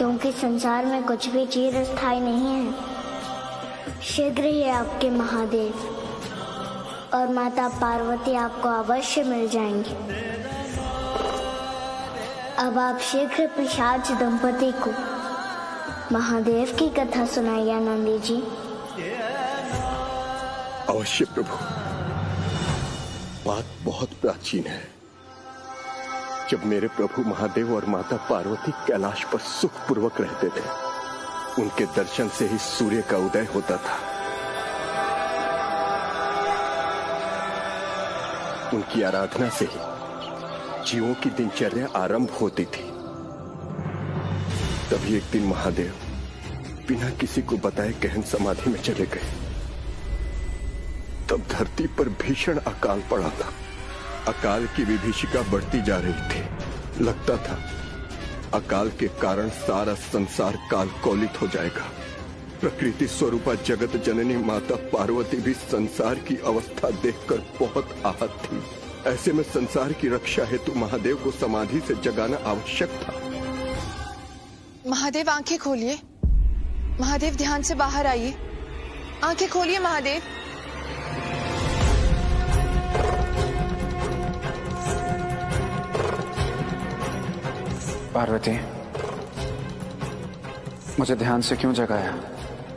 क्योंकि संसार में कुछ भी चिरस्थायी नहीं है। शीघ्र ही आपके महादेव और माता पार्वती आपको अवश्य मिल जाएंगी। अब आप शीघ्र पिशाच दंपति को महादेव की कथा सुनाइए नंदी जी। अवश्य प्रभु। बात बहुत प्राचीन है। जब मेरे प्रभु महादेव और माता पार्वती कैलाश पर सुखपूर्वक रहते थे, उनके दर्शन से ही सूर्य का उदय होता था। उनकी आराधना से ही जीवों की दिनचर्या आरंभ होती थी। तभी एक दिन महादेव बिना किसी को बताए गहन समाधि में चले गए। तब धरती पर भीषण अकाल पड़ा था। अकाल की विभीषिका बढ़ती जा रही थी। लगता था अकाल के कारण सारा संसार काल कौलित हो जाएगा। प्रकृति स्वरूपा जगत जननी माता पार्वती भी संसार की अवस्था देखकर बहुत आहत थी। ऐसे में संसार की रक्षा हेतु महादेव को समाधि से जगाना आवश्यक था। महादेव आंखें खोलिए। महादेव ध्यान से बाहर आइए। आंखें खोलिए महादेव। पार्वती, मुझे ध्यान से क्यों जगाया?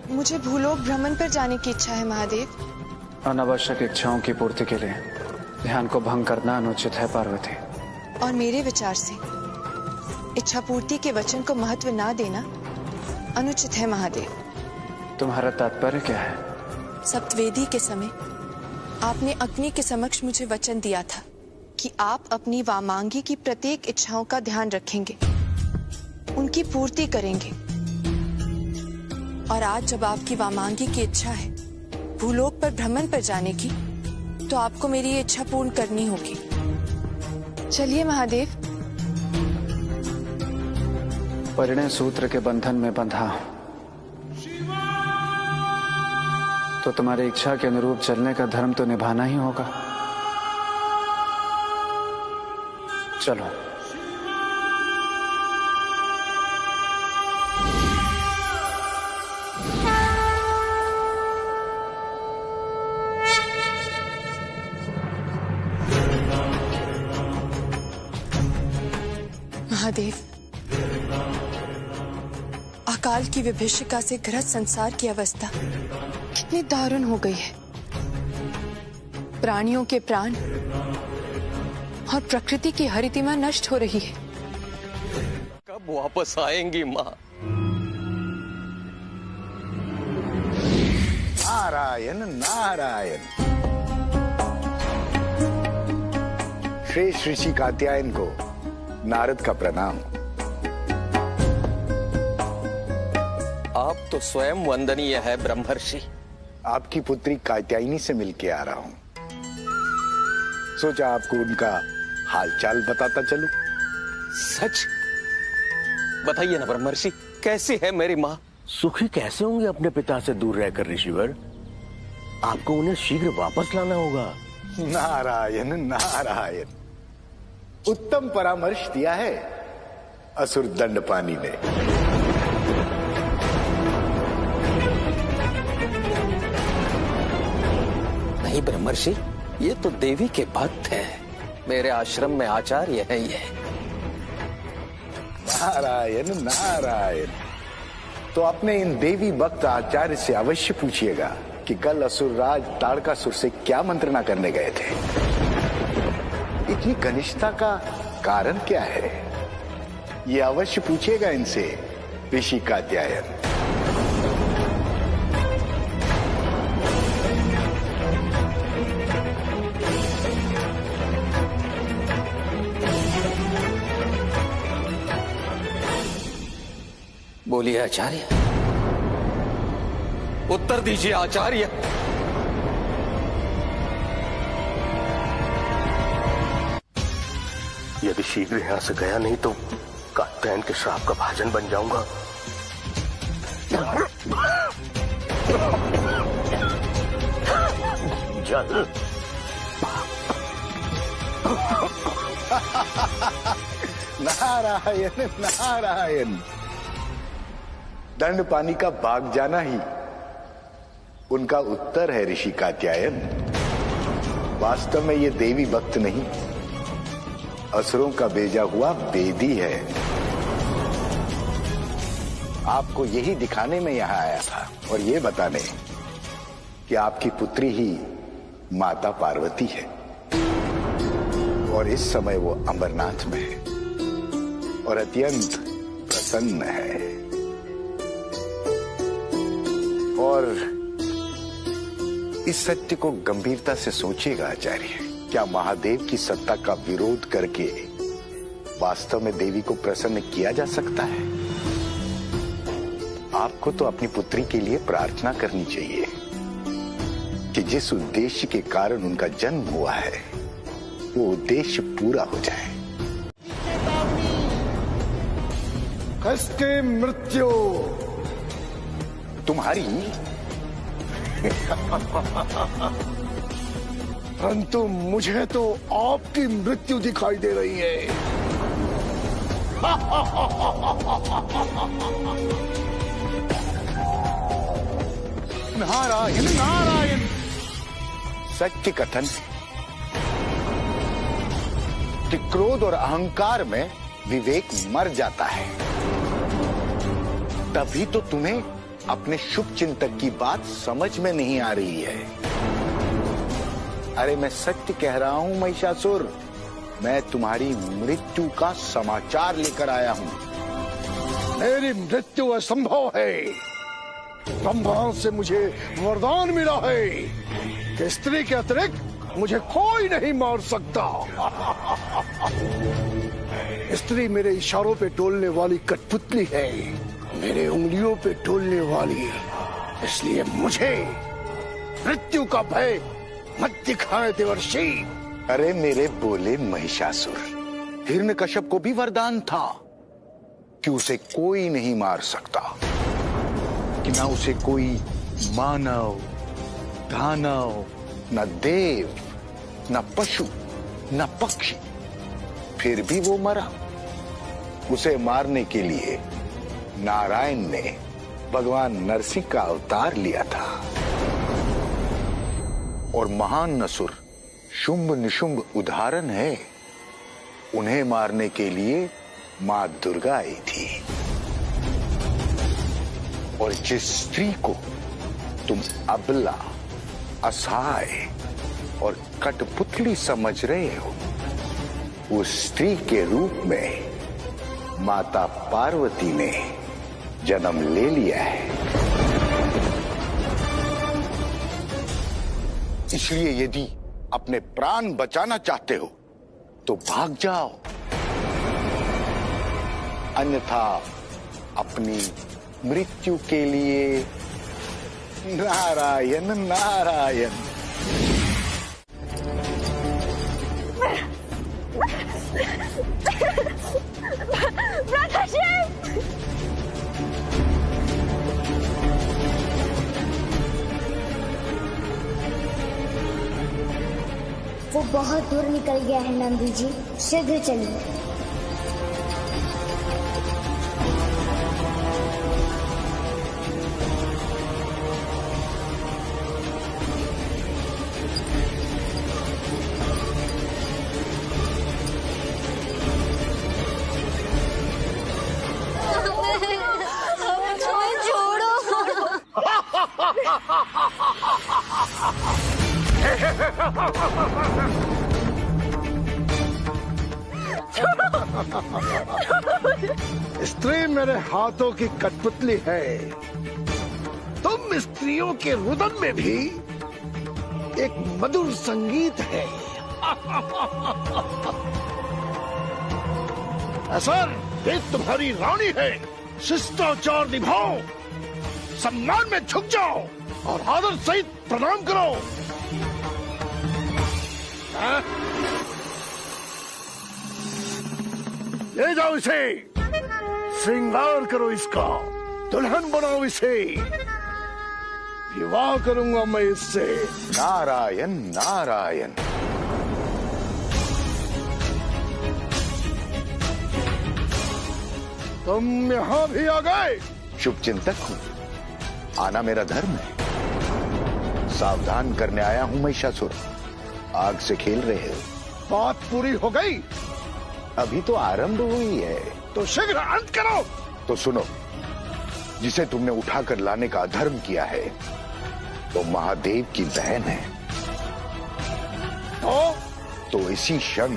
मुझे भूलोक भ्रमण पर जाने की इच्छा है महादेव। अनावश्यक इच्छाओं की पूर्ति के लिए ध्यान को भंग करना अनुचित है पार्वती। और मेरे विचार से इच्छा पूर्ति के वचन को महत्व ना देना अनुचित है महादेव। तुम्हारा तात्पर्य क्या है? सप्तवेदी के समय आपने अग्नि के समक्ष मुझे वचन दिया था कि आप अपनी वामांगी की प्रत्येक इच्छाओं का ध्यान रखेंगे, उनकी पूर्ति करेंगे। और आज जब आपकी वामांगी की इच्छा है भूलोक पर भ्रमण पर जाने की, तो आपको मेरी ये इच्छा पूर्ण करनी होगी। चलिए महादेव। परिणय सूत्र के बंधन में बंधा हूं, तो तुम्हारी इच्छा के अनुरूप चलने का धर्म तो निभाना ही होगा। चलो। महादेव, अकाल की विभीषिका से ग्रस्त संसार की अवस्था कितनी दारुण हो गई है। प्राणियों के प्राण और प्रकृति की हरितिमा नष्ट हो रही है। कब वापस आएंगी माँ? नारायण नारायण। श्रेष्ठ ऋषि कात्यायन को नारद का प्रणाम। आप तो स्वयं वंदनीय है ब्रह्मर्षि। आपकी पुत्री कात्यायनी से मिलके आ रहा हूं। सोचा आपको उनका हालचाल बताता चलूं। सच बताइए ना ब्रह्मर्षि, कैसी है मेरी माँ? सुखी कैसे होंगे अपने पिता से दूर रहकर ऋषिवर? आपको उन्हें शीघ्र वापस लाना होगा। नारायण नारायण। उत्तम परामर्श दिया है असुर दंडपानी ने। नहीं ब्रह्मर्षि, ये तो देवी के भक्त है। मेरे आश्रम में आचार्य है ये। नारायण नारायण। तो अपने इन देवी भक्त आचार्य से अवश्य पूछिएगा कि कल असुरराज ताड़कासुर से क्या मंत्रणा करने गए थे। इतनी घनिष्ठता का कारण क्या है, ये अवश्य पूछिएगा इनसे ऋषि कात्यायन। बोलिए आचार्य, उत्तर दीजिए आचार्य। यदि शीघ्र यहाँ से गया नहीं तो कात्यायन के श्राप का भाजन बन जाऊंगा। जल। नारायण नारायण। दंड पानी का भाग जाना ही उनका उत्तर है ऋषि कात्यायन। वास्तव में ये देवी भक्त नहीं, असुरों का भेजा हुआ वेदी है। आपको यही दिखाने में यहां आया था और ये बताने कि आपकी पुत्री ही माता पार्वती है और इस समय वो अमरनाथ में है और अत्यंत प्रसन्न है। और इस सत्य को गंभीरता से सोचिएगा आचार्य, क्या महादेव की सत्ता का विरोध करके वास्तव में देवी को प्रसन्न किया जा सकता है? आपको तो अपनी पुत्री के लिए प्रार्थना करनी चाहिए कि जिस उद्देश्य के कारण उनका जन्म हुआ है वो उद्देश्य पूरा हो जाए। कसके मृत्यु तुम्हारी परंतु मुझे तो आपकी मृत्यु दिखाई दे रही है। नारायण नारायण। सत्य कथन कि क्रोध और अहंकार में विवेक मर जाता है, तभी तो तुम्हें अपने शुभ चिंतक की बात समझ में नहीं आ रही है। अरे मैं सत्य कह रहा हूं महिषासुर, मैं तुम्हारी मृत्यु का समाचार लेकर आया हूं। मेरी मृत्यु असंभव है। ब्रह्मा से मुझे वरदान मिला है कि स्त्री के अतिरिक्त मुझे कोई नहीं मार सकता। स्त्री मेरे इशारों पे डोलने वाली कठपुतली है, मेरे उंगलियों पे डोलने वाली, इसलिए मुझे मृत्यु का भय मत दिखाए देवर्षि। अरे मेरे बोले महिषासुर, हिरण्यकश्यप को भी वरदान था कि उसे कोई नहीं मार सकता, कि ना उसे कोई मानव, दानव, न देव, न पशु, न पक्षी, फिर भी वो मरा। उसे मारने के लिए नारायण ने भगवान नरसिंह का अवतार लिया था और महान असुर शुंभ निशुंभ उदाहरण है। उन्हें मारने के लिए मां दुर्गा आई थी। और जिस स्त्री को तुम अबला, असहाय और कठपुतली समझ रहे हो, उस स्त्री के रूप में माता पार्वती ने जन्म ले लिया है। इसलिए यदि अपने प्राण बचाना चाहते हो तो भाग जाओ, अन्यथा अपनी मृत्यु के लिए नारायण नारायण। वो बहुत दूर निकल गया है नंदी जी, शीघ्र चलिए। स्त्री मेरे हाथों की कठपुतली है। तुम स्त्रियों के रुदन में भी एक मधुर संगीत है। असर ये तुम्हारी रानी है, शिष्टाचार निभाओ, सम्मान में झुक जाओ और आदर सहित प्रणाम करो। हाँ? ले जाओ इसे, श्रृंगार करो इसका, दुल्हन बनाओ इसे, विवाह करूंगा मैं इससे। नारायण नारायण। तुम यहाँ भी आ गए? शुभचिंतक हूं, आना मेरा धर्म है। सावधान करने आया हूं महिषासुर, आग से खेल रहे हो। बात पूरी हो गई? अभी तो आरंभ हुई है। तो शीघ्र अंत करो। तो सुनो, जिसे तुमने उठाकर लाने का अधर्म किया है तो महादेव की बहन है। तो इसी क्षण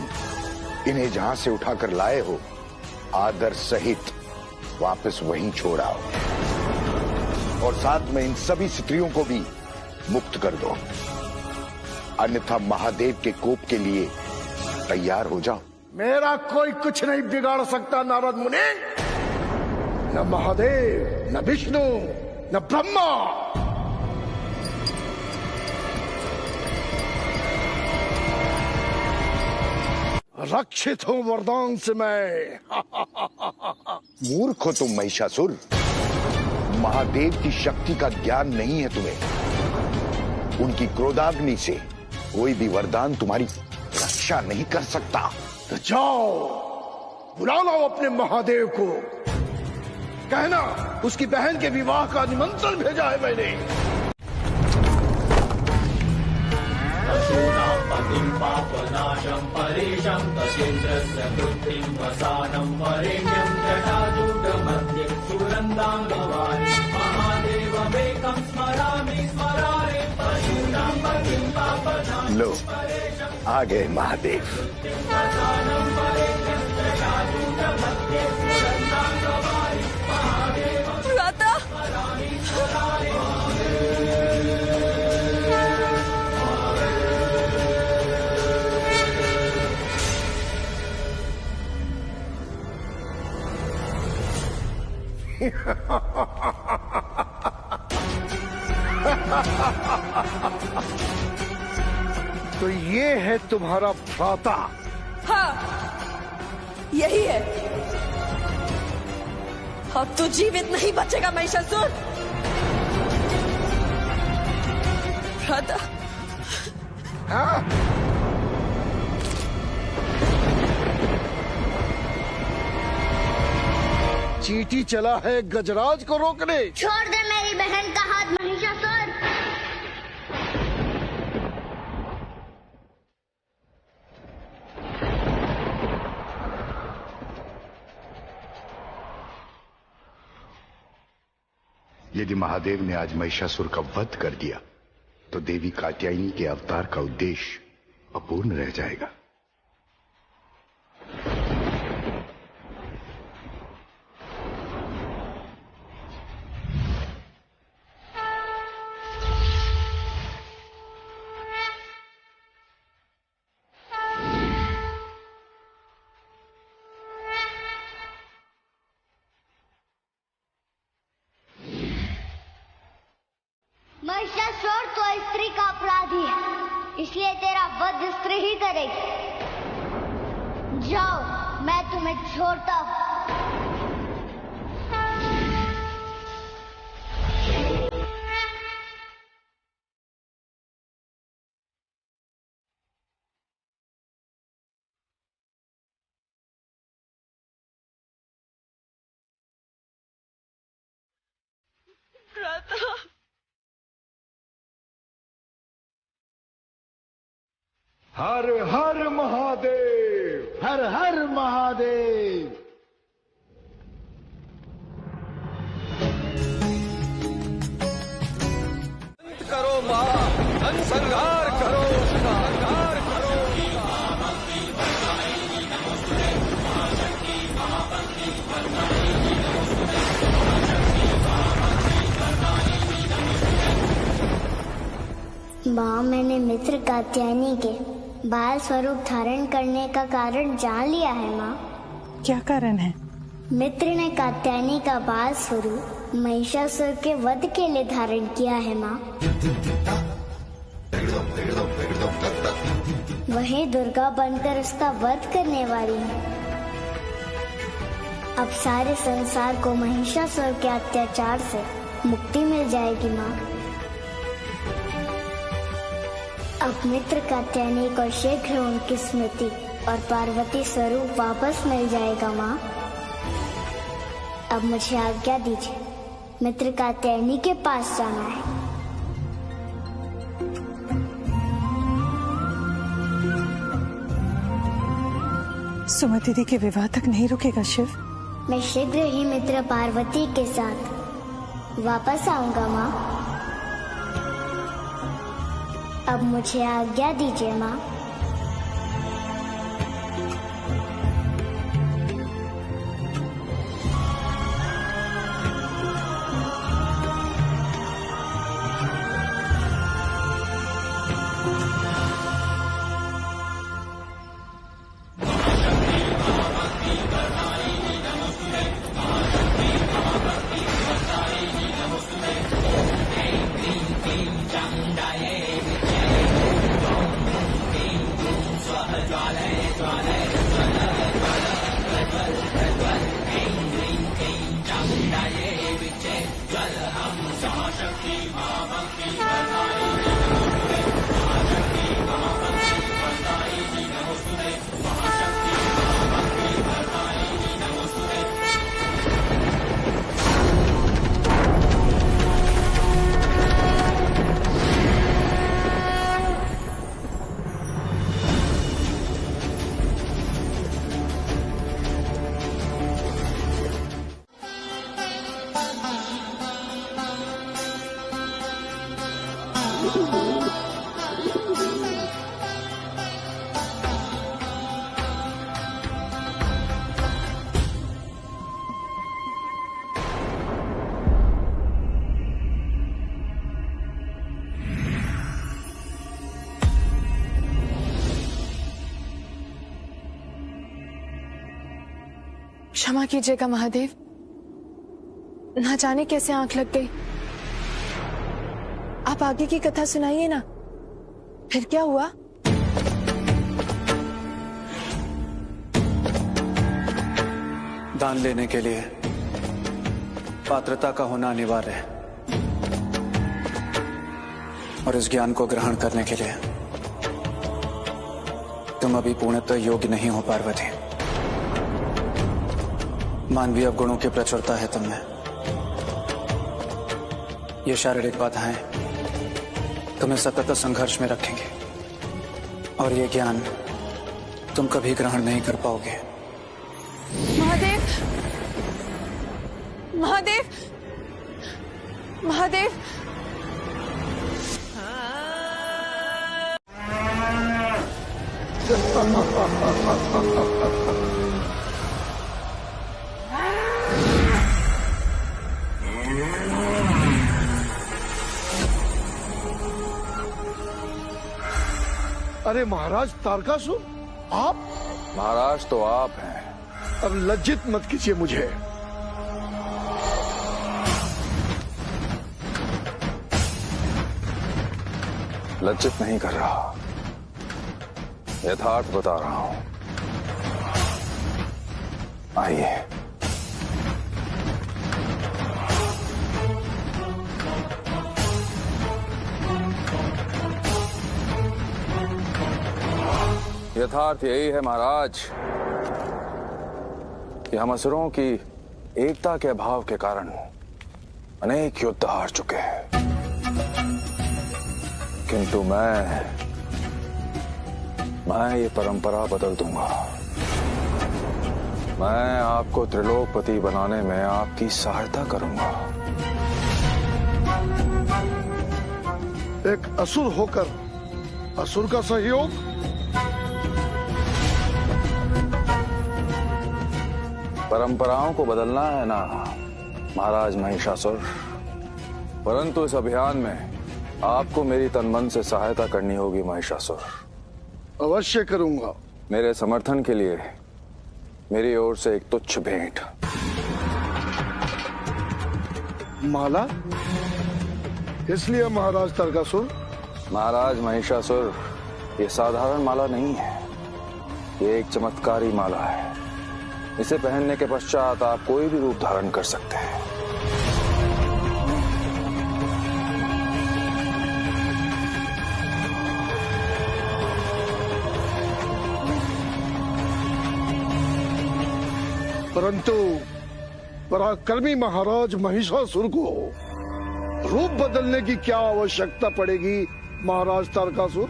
इन्हें जहां से उठाकर लाए हो आदर सहित वापस वहीं छोड़ आओ, और साथ में इन सभी स्त्रियों को भी मुक्त कर दो, अन्यथा महादेव के कोप के लिए तैयार हो जाओ। मेरा कोई कुछ नहीं बिगाड़ सकता नारद मुनि। न महादेव, न विष्णु, न ब्रह्मा। रक्षित हूं वरदान से मैं। मूर्ख हो तुम महिषासुर, महादेव की शक्ति का ज्ञान नहीं है तुम्हें। उनकी क्रोधाग्नि से कोई भी वरदान तुम्हारी रक्षा नहीं कर सकता। तो जाओ, बुला लो अपने महादेव को। कहना उसकी बहन के विवाह का निमंत्रण भेजा है मैंने। लो, आ गए महादेव। राधा, तो ये है तुम्हारा भ्राता? हाँ, यही है। अब तू जीवित नहीं बचेगा महिषासुर। राधा, हाँ? चींटी चला है गजराज को रोकने। छोड़ दे मेरी बहन का हाथ महिषासुर। यदि महादेव ने आज महिषासुर का वध कर दिया तो देवी कात्यायनी के अवतार का उद्देश्य अपूर्ण रह जाएगा। महिषासुर तो स्त्री का अपराधी है, इसलिए तेरा वध स्त्री ही करेगी। जाओ, मैं तुम्हें छोड़ता हूँ। राधा, हर हर महादेव, हर हर महादेव। करो मां, संहार करो, संहार करो। माँ, मैंने मित्र कात्यायनी के बाल स्वरूप धारण करने का कारण जान लिया है माँ। क्या कारण है? मित्र ने कात्यायनी का बाल स्वरूप महिषासुर के वध के लिए धारण किया है माँ। वही दुर्गा बनकर उसका वध करने वाली है। अब सारे संसार को महिषासुर के अत्याचार से मुक्ति मिल जाएगी माँ। अब मित्र कात्यायनी को शीघ्र उनकी स्मृति और पार्वती स्वरूप वापस मिल जाएगा माँ। अब मुझे आज्ञा दीजिए, मित्र का तैनी के पास जाना है। सुमति दीदी के विवाह तक नहीं रुकेगा शिव? मैं शीघ्र ही मित्र पार्वती के साथ वापस आऊंगा माँ। अब मुझे आज्ञा दीजिए माँ। क्षमा कीजिएगा महादेव, ना जाने कैसे आंख लग गई। आप आगे की कथा सुनाइए ना, फिर क्या हुआ? दान लेने के लिए पात्रता का होना अनिवार्य है, और इस ज्ञान को ग्रहण करने के लिए तुम अभी पूर्णतः योग्य नहीं हो पार्वती। मानवीय गुणों की प्रचुरता है तुम में। ये शारीरिक बाधाएं तुम्हें सतत संघर्ष में रखेंगे, और ये ज्ञान तुम कभी ग्रहण नहीं कर पाओगे। महादेव, महादेव, महादेव, अरे महाराज तारकासुर, आप? महाराज तो आप हैं। अब लज्जित मत कीजिए मुझे। लज्जित नहीं कर रहा, यथार्थ बता रहा हूं। आइए। यथार्थ यही है महाराज कि हम असुरों की एकता के अभाव के कारण अनेक युद्ध हार चुके हैं, किंतु मैं ये परंपरा बदल दूंगा। मैं आपको त्रिलोकपति बनाने में आपकी सहायता करूंगा। एक असुर होकर असुर का सहयोग? परंपराओं को बदलना है ना महाराज महिषासुर, परंतु इस अभियान में आपको मेरी तन मन से सहायता करनी होगी महिषासुर। अवश्य करूंगा। मेरे समर्थन के लिए मेरी ओर से एक तुच्छ भेंट। माला? इसलिए महाराज तारकासुर? महाराज महिषासुर, ये साधारण माला नहीं है, ये एक चमत्कारी माला है। इसे पहनने के पश्चात आप कोई भी रूप धारण कर सकते हैं। परंतु पराक्रमी महाराज महिषासुर को रूप बदलने की क्या आवश्यकता पड़ेगी महाराज तारकासुर?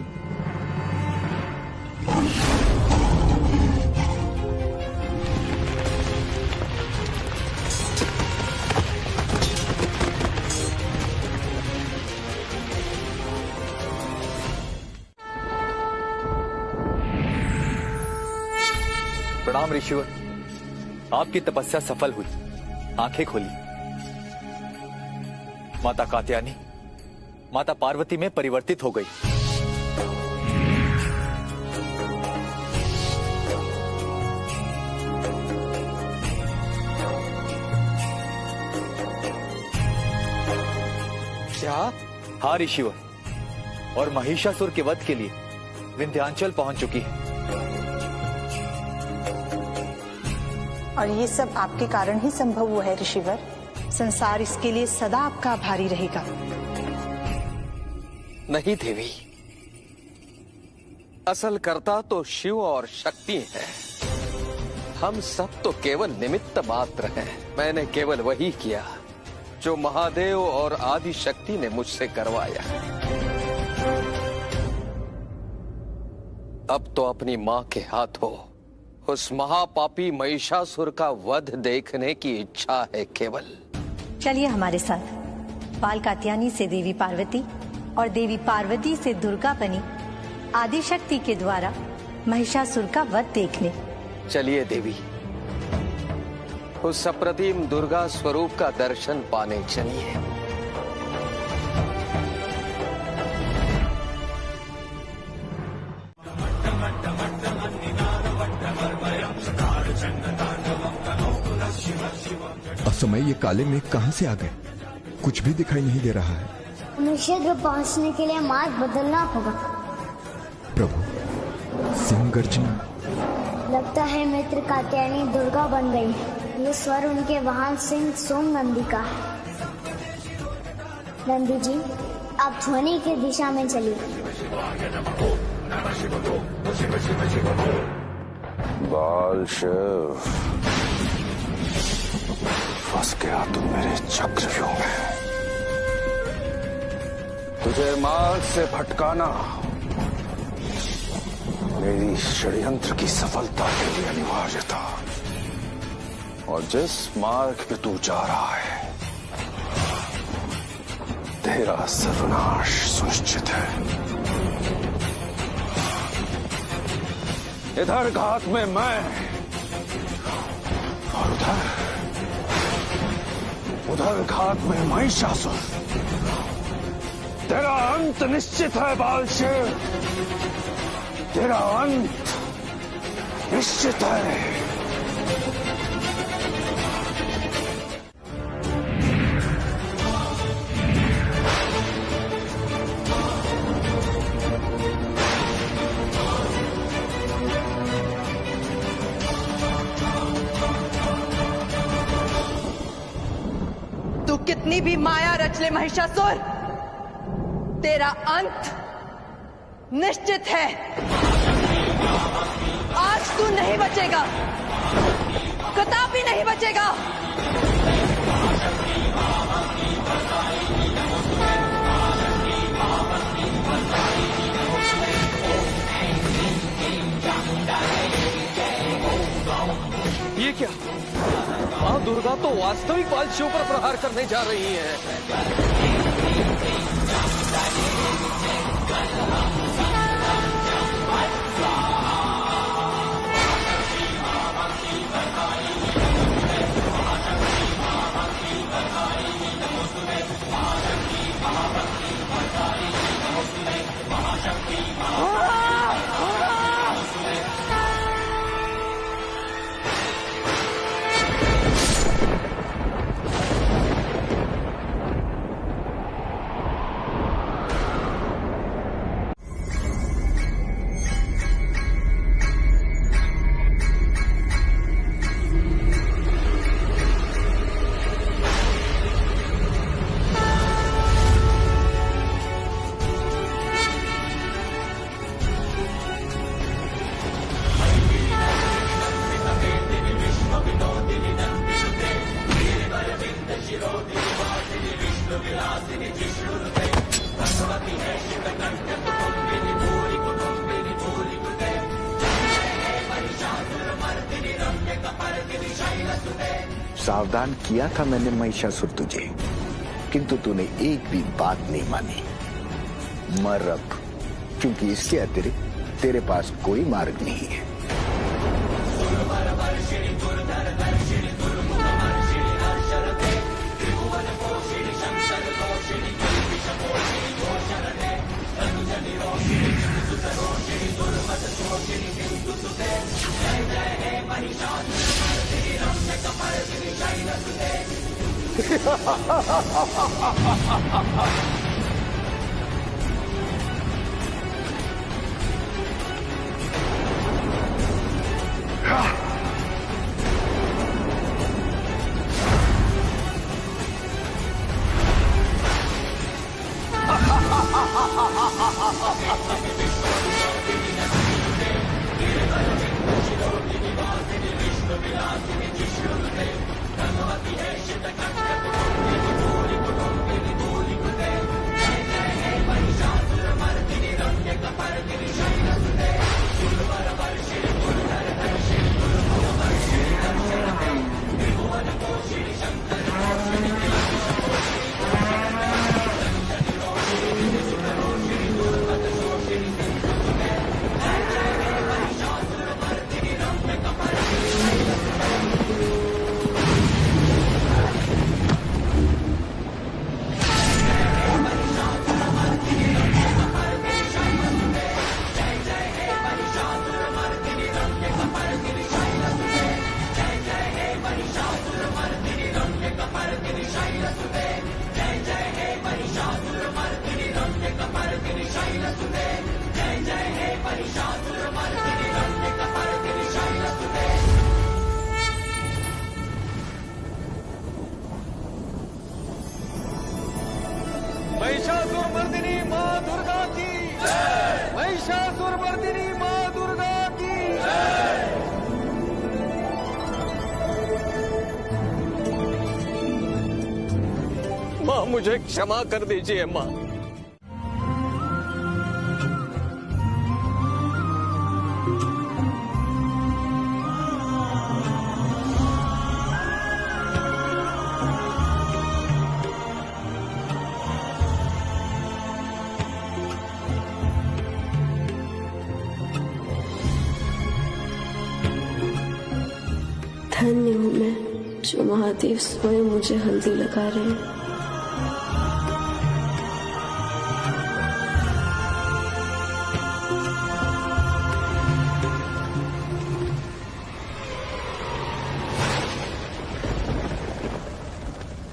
प्रणाम ऋषिवर, आपकी तपस्या सफल हुई। आंखें खोली। माता कात्यायनी माता पार्वती में परिवर्तित हो गई। क्या? हाँ ऋषिवर, और महिषासुर के वध के लिए विंध्याचल पहुंच चुकी है। और ये सब आपके कारण ही संभव हुआ है ऋषिवर। संसार इसके लिए सदा आपका आभारी रहेगा। नहीं देवी, असल कर्ता तो शिव और शक्ति है। हम सब तो केवल निमित्त मात्र हैं। मैंने केवल वही किया जो महादेव और आदि शक्ति ने मुझसे करवाया। अब तो अपनी मां के हाथों उस महापापी महिषासुर का वध देखने की इच्छा है केवल। चलिए हमारे साथ बाल कात्यायनी से देवी पार्वती और देवी पार्वती से दुर्गा बनी आदिशक्ति के द्वारा महिषासुर का वध देखने। चलिए देवी, उस अप्रतिम दुर्गा स्वरूप का दर्शन पाने चलिए। असमय ये काले मेघ कहां से आ गए? कुछ भी दिखाई नहीं दे रहा है। हमें शीघ्र पहुंचने के लिए मार्ग बदलना होगा। प्रभु, सिंह गर्जना। लगता है मित्र कात्यायनी दुर्गा बन गई। ये स्वर उनके वाहन सिंह सोम नंदी का है। नंदी जी, आप ध्वनि की दिशा में चलिए। बाल शिव, फंस गया तू मेरे चक्रव्यूह में। तुझे मार्ग से भटकाना मेरी षड्यंत्र की सफलता के लिए अनिवार्य था। और जिस मार्ग पे तू जा रहा है, तेरा सर्वनाश सुनिश्चित है। इधर घात में मैं और उधर घात में महिषासुर। तेरा अंत निश्चित है बालशिव, तेरा अंत निश्चित है। कितनी भी माया रच ले महिषासुर, तेरा अंत निश्चित है। आज तू नहीं बचेगा, कदापि नहीं बचेगा। ये क्या? मां दुर्गा तो वास्तविक बाल शिव पर प्रहार करने जा रही है। सावधान किया था मैंने महिषासुर तुझे, किंतु तूने एक भी बात नहीं मानी। मर अब, क्योंकि इसके अतिरिक्त तेरे पास कोई मार्ग नहीं है। महिषासुरमर्दिनी मां दुर्गा की जय। महिषासुरमर्दिनी मां दुर्गा की जय। मां मुझे क्षमा कर दीजिए मां। धन्य हूँ मैं जो महादेव स्वयं मुझे हल्दी लगा रहे हैं।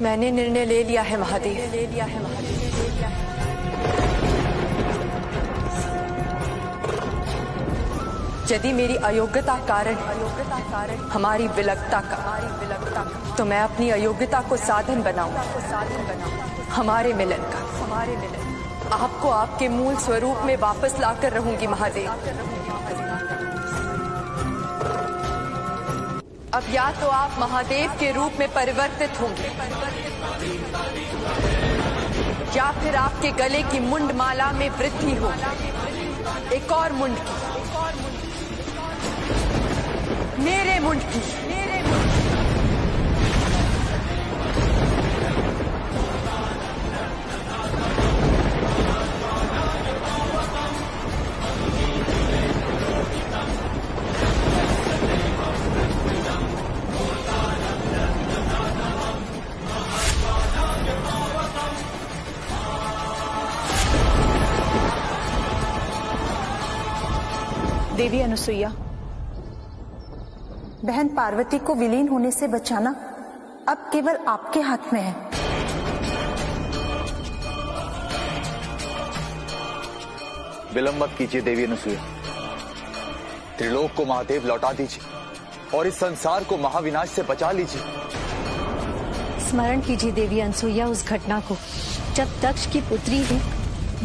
मैंने निर्णय ले लिया है महादेव। यदि मेरी अयोग्यता कारण हमारी विलकता का, तो मैं अपनी अयोग्यता को साधन बनाऊं हमारे मिलन का। आपको आपके मूल स्वरूप में वापस लाकर रहूंगी महादेव। अब या तो आप महादेव के रूप में परिवर्तित होंगे, या फिर आपके गले की मुंड माला में वृद्धि होगी, एक और मुंड की, मेरे मुंड की। देवी अनुसुईया, बहन पार्वती को विलीन होने से बचाना अब केवल आपके हाथ में है। विलंब मत कीजिए देवी अनुसुईया, त्रिलोक को महादेव लौटा दीजिए और इस संसार को महाविनाश से बचा लीजिए। स्मरण कीजिए देवी अनुसुईया उस घटना को जब दक्ष की पुत्री ने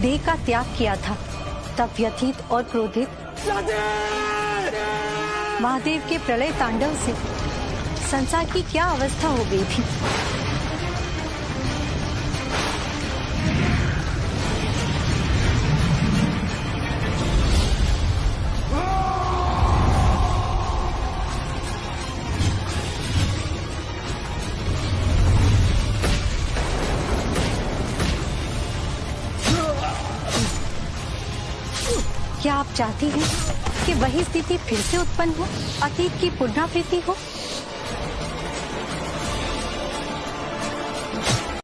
देह का त्याग किया था, तब व्यथित और क्रोधित महादेव के प्रलय तांडव से संसार की क्या अवस्था हो गई थी। क्या आप चाहती हैं कि वही स्थिति फिर से उत्पन्न हो, अतीत की पुनरावृत्ति हो?